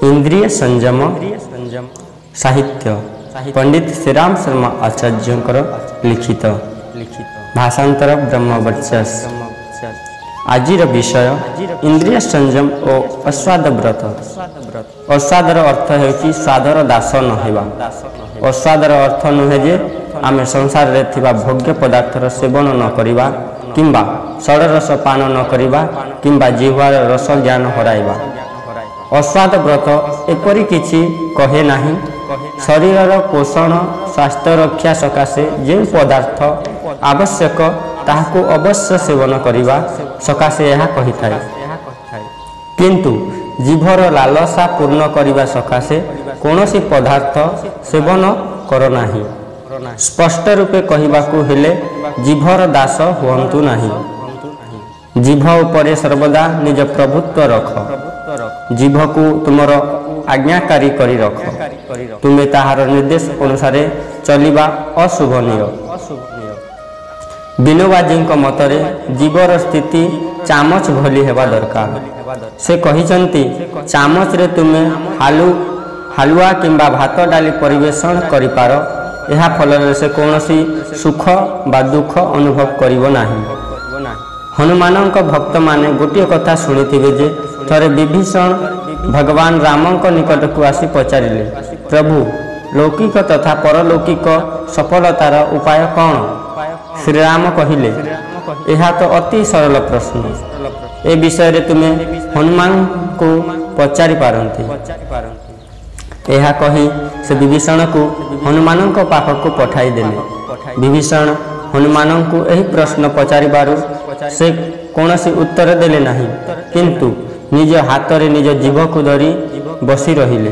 इंद्रिय संयम साहित्य पंडित श्रीराम शर्मा आचार्य लिखित भाषांतर ब्रह्मवर्चस्व। आजिर विषय इंद्रिय संयम और अस्वाद व्रत। अस्वादर अर्थ है स्वादर दास नहेबा। अस्वादर अर्थ नुहे जे आमे संसार रे थिबा भोग्य पदार्थर सेवन न करिबा किंबा षड रस पान न करिबा किंबा जिह्वार रस ज्ञान हराइबा। अस्वाद व्रत एपरि किछि कहे नाही। शरीरर पोषण स्वास्थ्य रक्षा सकाशे जे पदार्थ आवश्यक ताहाको अवश्य सेवन करिबा सकाशे यह कहि थाए, किंतु जीभर लालसा पूर्ण करिबा सकाशे कोनोसी पदार्थ सेवन कर नाही। स्पष्ट रूपे कहिबाकू हेले जीभर दास हुअन्तु नाही। जीभ उपरे सर्वदा निज प्रभुत्व रख। जीभ को तुमर आज्ञाकारी करी रख। तुमे ताहार निर्देश अनुसार चलिबा अशुभनीय। विनोबाजी मतरे जीवर स्थिति चामच भली हेबा दरकार। से कहिसंती चामच रे तुमे हालुआ किंबा भात डाली परिवेषण करिपार। एहा फल से कौनसी सुख बा दुख अनुभव करिवो नाही। हनुमान भक्त माने गोटे कथा शुणिथिबे जे थरे विभीषण भगवान रामंक निकट को आसी पचारिले, प्रभु लौकिक तथा परलौकिक सफलतार उपाय कौन? श्रीराम कहिले, यह तो अति सरल प्रश्न। ए विषय रे तुमे हनुमान को पचारि पारंती। यह कही से विभीषण को हनुमान पाख को पठाई देले। विभीषण हनुमान को यही प्रश्न पचारिबारु से कौनसी उत्तर देले नहीं, किंतु निज हाथ रे निज जीभ को धरी बसी रहिले।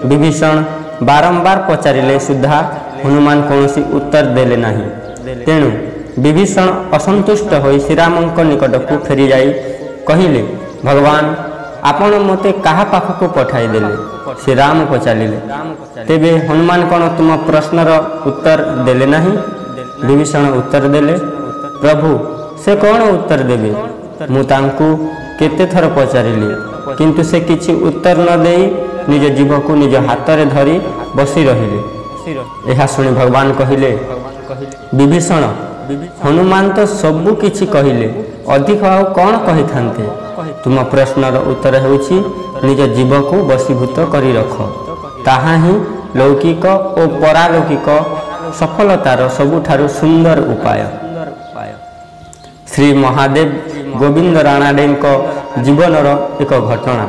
विभीषण बारंबार पचारिले सुधा हनुमान कौनसी उत्तर देले नहीं। तेणु विभीषण असंतुष्ट होई श्रीरामंक निकट को फेरी जाई कहिले, भगवान आपण मते कहा पाख को पठाई देले? श्रीराम पचारिले, तेबे हनुमान कौन तुम प्रश्नर उत्तर देले नहीं? विभीषण उत्तर देले, प्रभु से कौन उत्तर देबे? मु तांकु केते थर पचारिली, किंतु से किछि उत्तर न देई निज जीभ को निज हाथ रे धरी बसी रहिले। एहा सुनी भगवान कहिले, विभीषण हनुमान तो सबु किछि कहिले, अधिक आउ कौन कहि थांते? तुम प्रश्नर उत्तर हेउछि निज जीभ को बसीभूत करी रख। ताहा ही लौकिक और परालौकिक सफलतार सबुठारु सुंदर उपाय। श्री महादेव गोविंद राणाडे जीवनर एक घटना।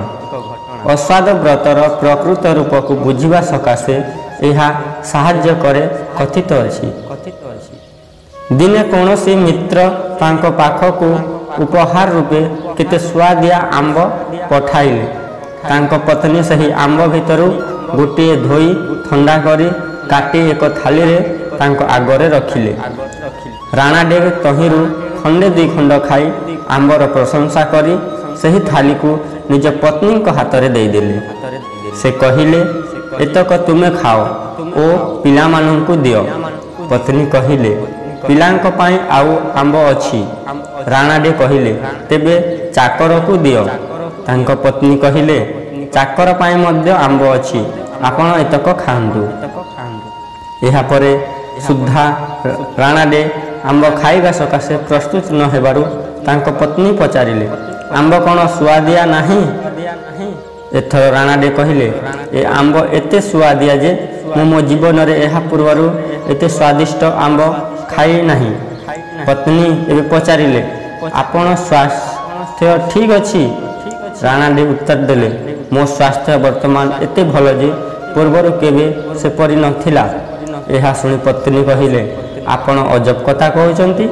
अस्वाद व्रतर प्रकृत रूप को बुझिबा सकाशे यह साहाय्य करे कथित अछि। दिने कौनसी मित्र तांको पाख को उपहार रूपे केते स्वादिया आंब पठाइले। तांको पत्नी सही आंब भितरु गोटे धोई ठंडा करी काटी एक थाली रे तांको आगरे रखिले। राणाडे तहिरु खंडे दुई खंड खाई आंबर प्रशंसा करी सही थाली को निज पत्नी को हाथ रे दे देले। से कहिले, एतक तुमे खाओ ओ पिला माननकु दियो। पत्नी कहिले, पिलांक पाई आउ आंब अछि। राणाडे कहिले, तेबे चाकर को दियो। तांको पत्नी कहिले, चाकर पाई मध्य आंब अछि, आपण एतक खांदु। एहा परे सुद्धा राणाडे आंब खाइबा सकाशे प्रस्तुत न हेबारु तांको पत्नी पचारिले, आंब कौन सुआदिया नाही? एथर राणाडे कहिले, ए आंब एते सुआदिया जे मो जीवन रे एहा पूर्वरु एते स्वादिष्ट आंब खाई नाही। पत्नी एबे पचारिले, आपण स्वास्थ्य ठीक अछि? राणाडे उत्तर देले, मो स्वास्थ्य वर्तमान एते भल जे पूर्वरु केबे से परि नथिला। एहा सुनी पत्नी कहिले, आपण अजब कथा कहउचंती।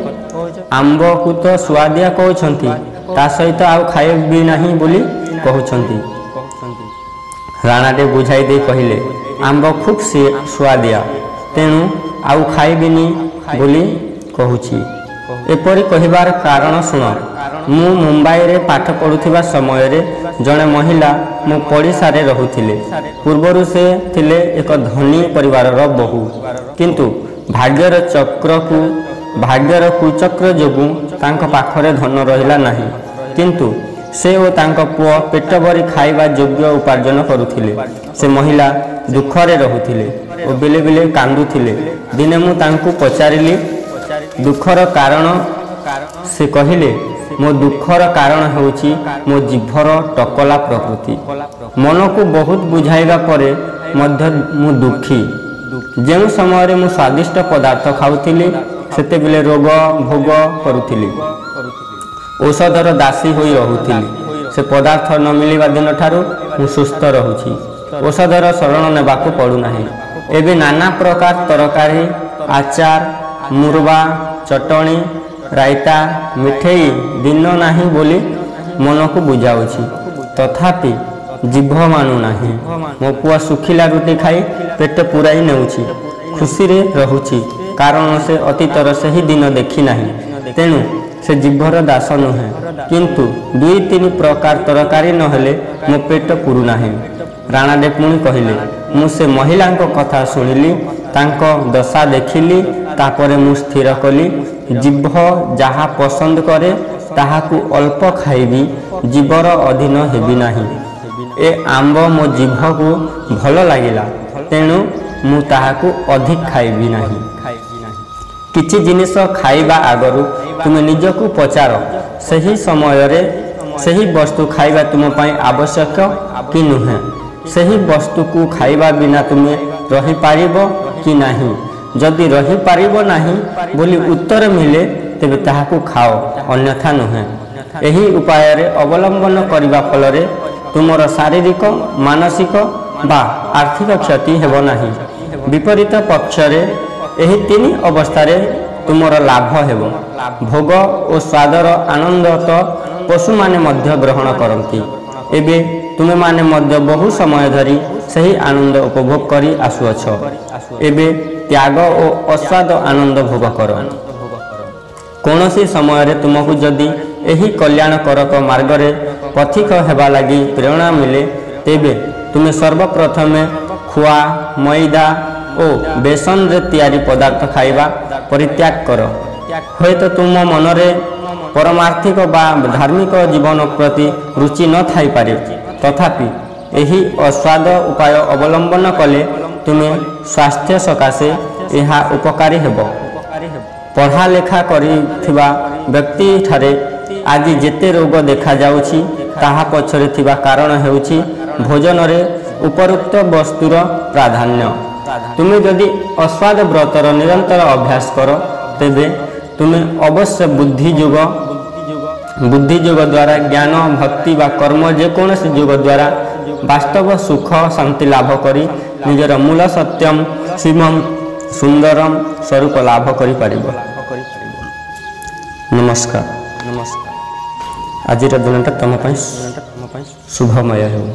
आंब को तो स्वादिया कहउचंती, ता सहित आउ खाए भी नहीं बोली कहउचंती। ରାଣାଟେ ବୁଝାଇ ଦେଇ କହିଲେ, ଆମ୍ବ ଖୁବ୍ ସୁଆଦିଆ, ତେଣୁ ଆଉ ଖାଇବିନି ବୋଲି କହୁଛି। ଏପରି କହିବାର କାରଣ ଶୁଣ। ମୁଁ ମୁମ୍ବାଇରେ ପାଠ ପଢ଼ୁଥିବା ସମୟରେ ଜଣେ ମହିଳା ମୋ ପଡ଼ିଶାରେ ରହୁଥିଲେ। ପୂର୍ବରୁ ସେ ଥିଲେ ଏକ ଧନୀ ପରିବାରର ବୋହୂ, କିନ୍ତୁ ଭାଗ୍ୟର କୁଚକ୍ର ଯୋଗୁଁ ତାଙ୍କ ପାଖରେ ଧନ ରହିଲା ନାହିଁ। କିନ୍ତୁ ସେ ଓ ତାଙ୍କ ପୁଅ ପେଟ ଭରି ଖାଇବା ଯୋଗ୍ୟ ଉପାର୍ଜନ କରୁଥିଲେ। ସେ ମହିଳା ଦୁଃଖରେ ରହୁଥିଲେ ଓ ବେଳେ ବେଳେ କାନ୍ଦୁଥିଲେ। ଦିନେ ମୁଁ ତାଙ୍କୁ ପଚାରିଲି, ଦୁଃଖର କାରଣ? ସେ କହିଲେ, ମୋ ଦୁଃଖର କାରଣ ହେଉଛି ମୋ ଜିଭର ଟକଲା ପ୍ରକୃତି। ମନକୁ ବହୁତ ବୁଝାଇବା ପରେ ମଧ୍ୟ ମୁଁ ଦୁଃଖୀ। ଯେଉଁ ସମୟରେ ମୁଁ ସ୍ୱାଦିଷ୍ଟ ପଦାର୍ଥ ଖାଉଥିଲି, ସେତେବେଳେ ରୋଗ ଭୋଗ କରୁଥିଲି, ଔଷଧର ଦାସୀ ହୋଇ ରହୁଥିଲି। ସେ ପଦାର୍ଥ ନ ମିଳିବା ଦିନଠାରୁ ମୁଁ ସୁସ୍ଥ ରହୁଛି। ଔଷଧର ଶରଣ ନେବାକୁ ପଡ଼ୁନାହିଁ। ଏବେ ନାନା ପ୍ରକାର ତରକାରୀ, ଆଚାର, ମୁରବା, ଚଟଣି, ରାଇତା, ମିଠେଇ ଦିନ ନାହିଁ ବୋଲି ମନକୁ ବୁଝାଉଛି, ତଥାପି ଜିଭ ମାନୁନାହିଁ। ମୋ ପୁଅ ଶୁଖିଲା ରୁଟି ଖାଇ ପେଟ ପୂରାଇ ନେଉଛି, ଖୁସିରେ ରହୁଛି, କାରଣ ସେ ଅତୀତର ସେହି ଦିନ ଦେଖି ନାହିଁ। ତେଣୁ ସେ ଜିଭର ଦାସ ନୁହେଁ। କିନ୍ତୁ 2-3 ପ୍ରକାର ତରକାରୀ ନହେଲେ ମୋ ପେଟ ପୁରୁନାହିଁ। ରାଣାଡେ ପୁଣି କହିଲେ, ମୁଁ ସେ ମହିଳାଙ୍କ କଥା ଶୁଣିଲି, ତାଙ୍କ ଦଶା ଦେଖିଲି। ତାପରେ ମୁଁ ସ୍ଥିର କଲି, ଜିଭ ଯାହା ପସନ୍ଦ କରେ ତାହାକୁ ଅଳ୍ପ ଖାଇବି, ଜିଭର ଅଧୀନ ହେବି ନାହିଁ। ଏ ଆମ୍ବ ମୋ ଜିଭକୁ ଭଲ ଲାଗିଲା, ତେଣୁ ମୁଁ ତାହାକୁ ଅଧିକ ଖାଇବି ନାହିଁ। କିଛି ଜିନିଷ ଖାଇବା ଆଗରୁ ତୁମେ ନିଜକୁ ପଚାର, ସେହି ସମୟରେ ସେହି ବସ୍ତୁ ଖାଇବା ତୁମ ପାଇଁ ଆବଶ୍ୟକ କି ନୁହେଁ? ସେହି ବସ୍ତୁକୁ ଖାଇବା ବିନା ତୁମେ ରହିପାରିବ କି ନାହିଁ? ଯଦି ରହିପାରିବ ନାହିଁ ବୋଲି ଉତ୍ତର ମିଳେ, ତେବେ ତାହାକୁ ଖାଅ, ଅନ୍ୟଥା ନୁହେଁ। ଏହି ଉପାୟରେ ଅବଲମ୍ବନ କରିବା ଫଳରେ ତୁମର ଶାରୀରିକ, ମାନସିକ ବା ଆର୍ଥିକ କ୍ଷତି ହେବ ନାହିଁ। ବିପରୀତ ପକ୍ଷରେ ଏହି 3 ଅବସ୍ଥାରେ ତୁମର ଲାଭ ହେବ। ଭୋଗ ଓ ସ୍ୱାଦର ଆନନ୍ଦ ତ ପଶୁମାନେ ମଧ୍ୟ ଗ୍ରହଣ କରନ୍ତି। ଏବେ ତୁମେମାନେ ମଧ୍ୟ ବହୁ ସମୟ ଧରି ସେହି ଆନନ୍ଦ ଉପଭୋଗ କରି ଆସୁଅଛ। ଏବେ ତ୍ୟାଗ ଓ ଅସ୍ୱାଦ ଆନନ୍ଦ ଭୋଗ କର। କୌଣସି ସମୟରେ ତୁମକୁ ଯଦି ଏହି କଲ୍ୟାଣକାରକ ମାର୍ଗରେ ପଥିକ ହେବା ଲାଗି ପ୍ରେରଣା ମିଳେ, ତେବେ ତୁମେ ସର୍ବପ୍ରଥମେ ଖୁଆ, ମଇଦା ଓ ବେସନରେ ତିଆରି ପଦାର୍ଥ ଖାଇବା ପରିତ୍ୟାଗ କର। ହୁଏତ ତୁମ ମନରେ ପରମାର୍ଥିକ ବା ଧାର୍ମିକ ଜୀବନ ପ୍ରତି ରୁଚି ନ ଥାଇପାରେ, ତଥାପି ଏହି ଅସ୍ୱାଦ ଉପାୟ ଅବଲମ୍ବନ କଲେ ତୁମେ ସ୍ୱାସ୍ଥ୍ୟ ସକାଶେ ଏହା ଉପକାରୀ ହେବ। ପଢ଼ା ଲେଖା କରିଥିବା ବ୍ୟକ୍ତିଠାରେ ଆଜି ଯେତେ ରୋଗ ଦେଖାଯାଉଛି, ତାହା ପଛରେ ଥିବା କାରଣ ହେଉଛି ଭୋଜନରେ ଉପରୋକ୍ତ ବସ୍ତୁର ପ୍ରାଧାନ୍ୟ। ତୁମେ ଯଦି ଅସ୍ୱାଦ ବ୍ରତର ନିରନ୍ତର ଅଭ୍ୟାସ କର, ତେବେ ତୁମେ ଅବଶ୍ୟ ବୁଦ୍ଧି ଯୋଗ ଦ୍ୱାରା ଜ୍ଞାନ, ଭକ୍ତି ବା କର୍ମ ଯେକୌଣସି ଯୋଗ ଦ୍ୱାରା ବାସ୍ତବ ସୁଖ ଶାନ୍ତି ଲାଭ କରି ନିଜର ମୂଳ ସତ୍ୟମ ଶିବମ୍ ସୁନ୍ଦରମ୍ ସ୍ୱରୂପ ଲାଭ କରିପାରିବ। ନମସ୍କାର। ଆଜିର ଦିନଟା ତୁମ ପାଇଁ ଶୁଭମୟ ହେଉ।